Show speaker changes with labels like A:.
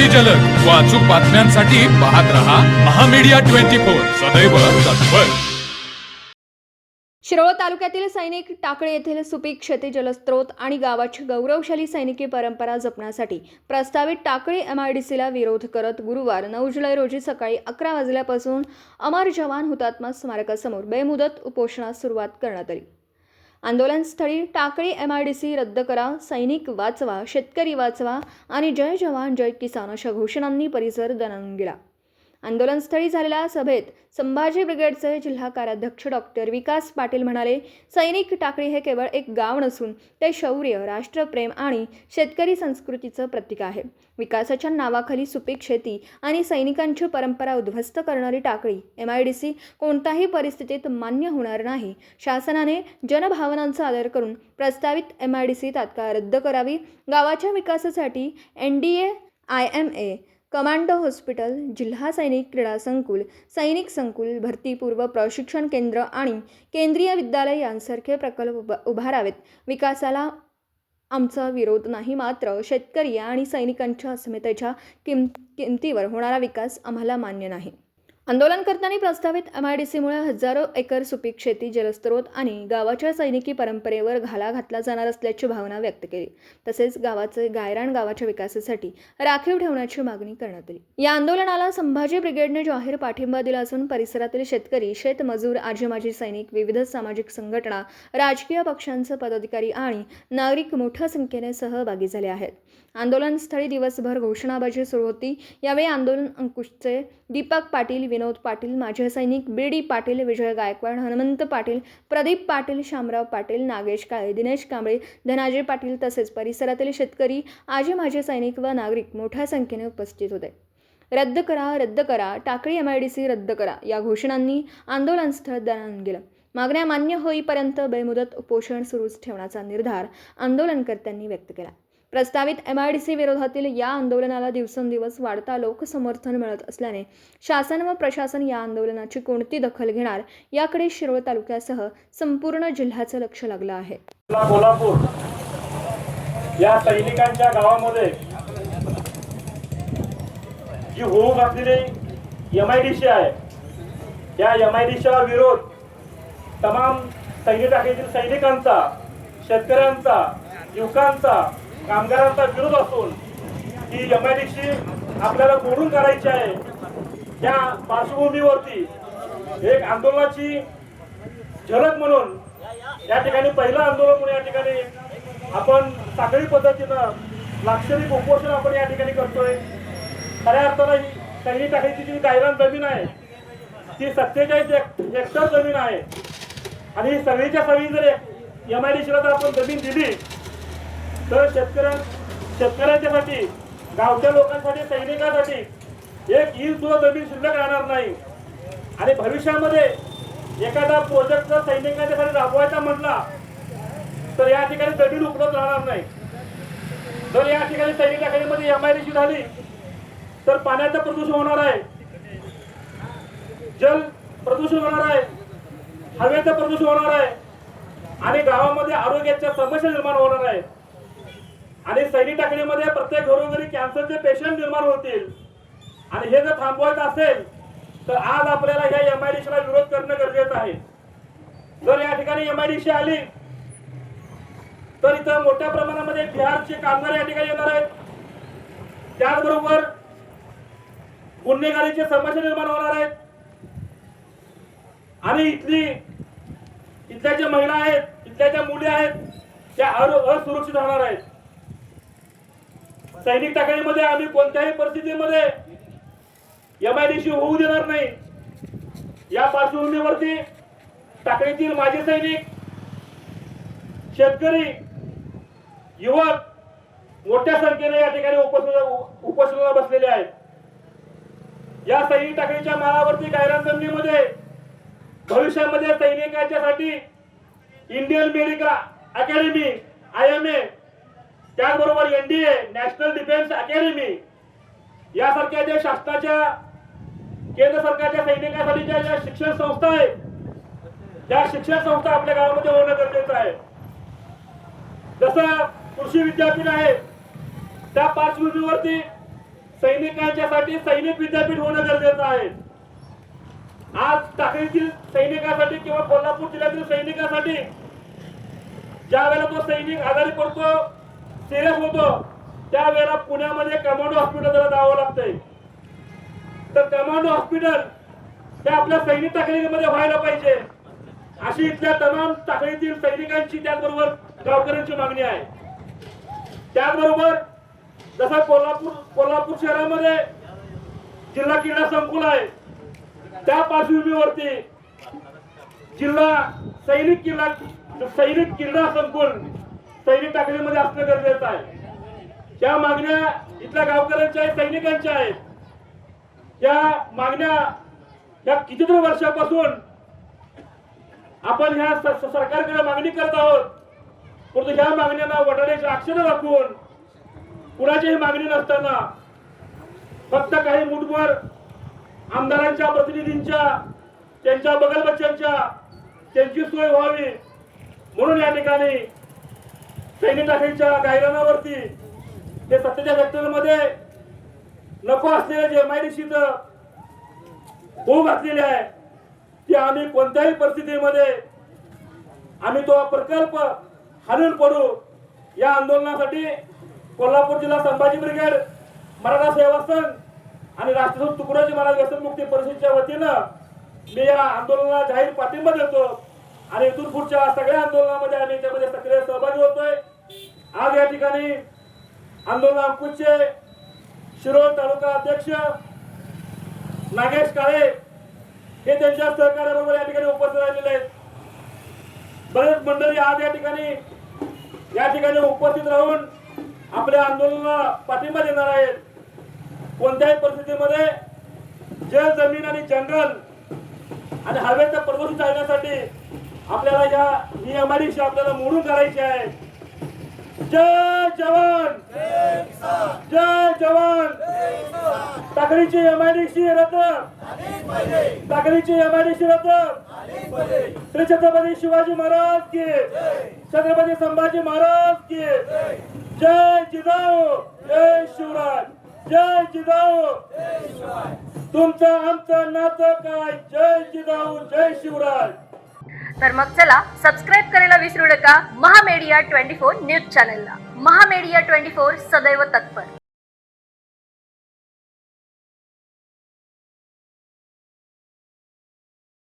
A: अतिजलद व अचूक बातम्यांसाठी पाहत रहा महामीडिया 24 सदैव तत्पर।
B: शिरोळ तालुक्यातील सैनिक टाकळी येथील सुपीक शेती जलस्रोत आणि गावाची गौरवशाली सैनिकी परंपरा जपण्यासाठी प्रस्तावित टाकळी MIDCला विरोध करत गुरुवार 9 जुलै रोजी सकाळी 11 वाजल्यापासून अमर जवान हुतात्मा स्मारकासमोर बेमुदत उपोषणास सुरुवात करण्यात आली। आंदोलनस्थळी टाकळी MIDC रद्द करा, सैनिक वाचवा, शेतकरी वाचवा आणि जय जवान जय किसान अशा घोषणांनी परिसर दणाणून गेला। आंदोलनस्थळी झालेल्या सभेत संभाजी ब्रिगेडचे जिल्हा कार्याध्यक्ष डॉक्टर विकास पाटील म्हणाले, सैनिक टाकळी हे केवळ एक गाव नसून ते शौर्य, राष्ट्रप्रेम आणि शेतकरी संस्कृतीचं प्रतीक आहे। विकासाच्या नावाखाली सुपीक शेती आणि सैनिकांची परंपरा उद्ध्वस्त करणारी टाकळी MIDC कोणत्याही परिस्थितीत मान्य होणार नाही। शासनाने जनभावनांचा आदर करून प्रस्तावित MIDC तात्काळ रद्द करावी। गावाच्या विकासासाठी NDA, IMA, कमांडो हॉस्पिटल, जिल्हा सैनिक क्रीडा संकुल, सैनिक संकुल, भरतीपूर्व प्रशिक्षण केंद्र आणि केंद्रीय विद्यालय यांसारखे प्रकल्प उभारावेत। विकासाला आमचा विरोध नाही, मात्र शेतकरी आणि सैनिकांच्या अस्मितेच्या किमतीवर होणारा विकास आम्हाला मान्य नाही। आंदोलनकर्त्यांनी प्रस्तावित MIDCमुळे हजारो एकर सुपीक शेती, जलस्रोत आणि गावाच्या सैनिकी परंपरेवर घाला घातला जाणार असल्याची भावना व्यक्त केली। तसेच गावाचे गायरान गावाच्या विकासासाठी राखीव ठेवण्याची मागणी करण्यात आली। या आंदोलनाला संभाजी ब्रिगेडने जाहीर पाठिंबा दिला असून परिसरातील शेतकरी, शेतमजूर, आजी-माजी सैनिक, विविध सामाजिक संघटना, राजकीय पक्षांचे पदाधिकारी आणि नागरिक मोठ्या संख्येने सहभागी झाले आहेत। आंदोलनस्थळी दिवसभर घोषणाबाजी सुरू होती। यावेळी आंदोलन अंकुशचे दीपक पाटील, विनोद पाटील, माजी सैनिक BD पाटील, विजय गायकवाड, हनुमंत पाटील, प्रदीप पाटील, शामराव पाटील, नागेश काळे, दिनेश कांबळे, धनाजी पाटील तसेच परिसरातील शेतकरी, आजी-माजी सैनिक व नागरिक मोठ्या संख्येने उपस्थित होते। रद्द करा, रद्द करा, टाकळी MIDC रद्द करा या घोषणांनी आंदोलनस्थळ दणाणून गेलं। मागण्या मान्य होईपर्यंत बेमुदत उपोषण सुरूच ठेवण्याचा निर्धार आंदोलनकर्त्यांनी व्यक्त केला। प्रस्तावित MIDC विरोधातील या आंदोलनाला दिवसेंदिवस वाढता लोकसमर्थन मिळत असल्याने शासन व प्रशासन या आंदोलनाची कोणती दखल घेणार याकडे शिरोळ तालुक्यासह संपूर्ण जिल्ह्याचं लक्ष लागलं आहे।
C: कोल्हापूर या सैनिकांच्या गावामध्ये जी होऊ घातलेली MIDC आहे, या MIDCला विरोध तमाम सैनिकांतील सैनिकांचा, शेतकऱ्यांचा, युवकांचा, कामगारांचा विरोध असून ही MIDC आपल्याला मोडून काढायची आहे। त्या पार्श्वभूमीवरती एक आंदोलनाची झलक म्हणून या ठिकाणी पहिलं आंदोलन म्हणून या ठिकाणी आपण साखळी पद्धतीनं लाक्षणिक उपोषण आपण या ठिकाणी करतोय। खऱ्या अर्थानं ही सैनिक टाकळीची जी गायरान जमीन आहे ती 47 हेक्टर जमीन आहे आणि ही सगळीच्या सगळी जर MIDCला जर आपण जमीन दिली तर शेतकऱ्यांच्यासाठी, गावच्या लोकांसाठी, सैनिकांसाठी एक इंच सुद्धा जमीन शिल्लक राहणार नाही। आणि भविष्यामध्ये एखादा प्रोजेक्ट जर सैनिकांच्यासाठी राबवायचा म्हटला तर या ठिकाणी जमीन उपलब्ध राहणार नाही। जर या ठिकाणी सैनिक टाकळीमध्ये MIDC झाली तर पाण्याचं प्रदूषण होणार आहे, जल प्रदूषण होणार आहे, हवेचं प्रदूषण होणार आहे आणि गावामध्ये आरोग्याच्या समस्या निर्माण होणार आहेत आणि सैनिक टाकळीमध्ये प्रत्येक घरोघरी कॅन्सरचे पेशंट निर्माण होतील। आणि हे जर थांबवायचं असेल तर आज आपल्याला या MIDCला विरोध करणं गरजेचं आहे। जर या ठिकाणी MIDC आली तर इथं मोठ्या प्रमाणामध्ये बिहारचे कामगार या ठिकाणी येणार आहेत, त्याचबरोबर गुन्हेगारीचे समस्या निर्माण होणार आहेत आणि इथल्या ज्या महिला आहेत, इथल्या ज्या मुली आहेत त्या असुरक्षित राहणार आहेत। सैनिक टाकळीमध्ये आम्ही कोणत्याही परिस्थितीमध्ये MIDC होऊ देणार नाही। या पार्श्वभूमीवरती टाकळीतील माजी सैनिक, शेतकरी, युवक मोठ्या संख्येने या ठिकाणी उपोषणाला बसलेले आहेत। या सैनिक टाकळीच्या माळावरती गायरान जमिनीमध्ये भविष्यामध्ये सैनिकांच्यासाठी इंडियन मेडिकल अकॅडमी, IMA, त्याचबरोबर NDA, नॅशनल डिफेन्स अकॅडमी यासारख्या ज्या शासनाच्या, केंद्र सरकारच्या सैनिकांसाठीच्या ज्या शिक्षण संस्था आहेत त्या शिक्षण संस्था आपल्या गावामध्ये होणं गरजेचं आहे। जसं कृषी विद्यापीठ आहे त्या पार्श्वभूमीवरती सैनिकांच्यासाठी सैनिक विद्यापीठ होणं गरजेचं आहे. आज टाकळीतील सैनिकांसाठी किंवा कोल्हापूर जिल्ह्यातील सैनिकांसाठी ज्या वेळेला तो सैनिक आजारी पडतो, सिरियस होतो, त्यावेळेला पुण्यामध्ये कमांडो हॉस्पिटल त्याला जावं लागतंय. तर कमांडो हॉस्पिटल हे आपल्या सैनिक टाकळीमध्ये व्हायला पाहिजे, अशी इथल्या तमाम टाकळीतील सैनिकांची त्याचबरोबर गावकऱ्यांची मागणी आहे. त्याचबरोबर जसं कोल्हापूर शहरामध्ये जिल्हा क्रीडा संकुल आहे, त्या पार्श्वभूमीवरती जिल्हा सैनिक क्रीडा संकुल सैनिक टाकळीमध्ये असणं गरजेचं आहे. त्या मागण्या इथल्या गावकऱ्यांच्या आहेत, सैनिकांच्या आहेत. या मागण्या या कितीतरी वर्षापासून आपण ह्या सरकारकडे मागणी करत आहोत, परंतु ह्या मागण्यांना वटाण्याची अक्षरं दाखवून कुणाचीही मागणी नसताना फक्त काही मुठभर आमदारांच्या प्रतिनिधींच्या त्यांच्या बगलबच्च्यांच्या त्यांची सोय व्हावी म्हणून या ठिकाणी सैनिक टाकळीच्या गायरानावरती ते सत्तेच्या सेक्टरमध्ये नको असलेले जे MIDC होऊ घातलेले आहे, ते आम्ही कोणत्याही परिस्थितीमध्ये आम्ही तो प्रकल्प हाणून पडू. या आंदोलनासाठी कोल्हापूर जिल्हा संभाजी ब्रिगेड, मराठा सेवा संघ आणि राष्ट्रसंत तुकडोजी महाराज व्यसनमुक्ती परिषदेच्या वतीनं मी या आंदोलनाला जाहीर पाठिंबा देतो आणि इथून पुढच्या सगळ्या आंदोलनामध्ये आम्ही त्यामध्ये सक्रिय सहभागी होतोय. आज या ठिकाणी आंदोलन अंकुशचे शिरोळ तालुका अध्यक्ष नागेश काळे हे त्यांच्या सहकार्याबरोबर या ठिकाणी उपस्थित राहिलेले आहेत. बरेच मंडळी आज या ठिकाणी उपस्थित राहून आपल्या आंदोलनाला पाठिंबा देणार आहेत. कोणत्याही परिस्थितीमध्ये जल, जमीन आणि जंगल आणि हवेचं प्रदूषण टाळण्यासाठी आपल्याला ही MIDC आपल्याला मोडून करायची आहे. जय जवान, जय जवान. टाकळीची MIDC रद्द, टाकळीची MIDC रद्द. श्री छत्रपती शिवाजी महाराज की, छत्रपती संभाजी महाराज की. जय जिजाऊ, जय शिवराज, जय जिजाऊ. तुमचं आमचं नातं काय, जय जिजाऊ, जय शिवराज.
D: तर मग चला सबस्क्राईब करायला विसरू नका महामेडिया 24 न्यूज चॅनलला. महामेडिया 24 सदैव तत्पर.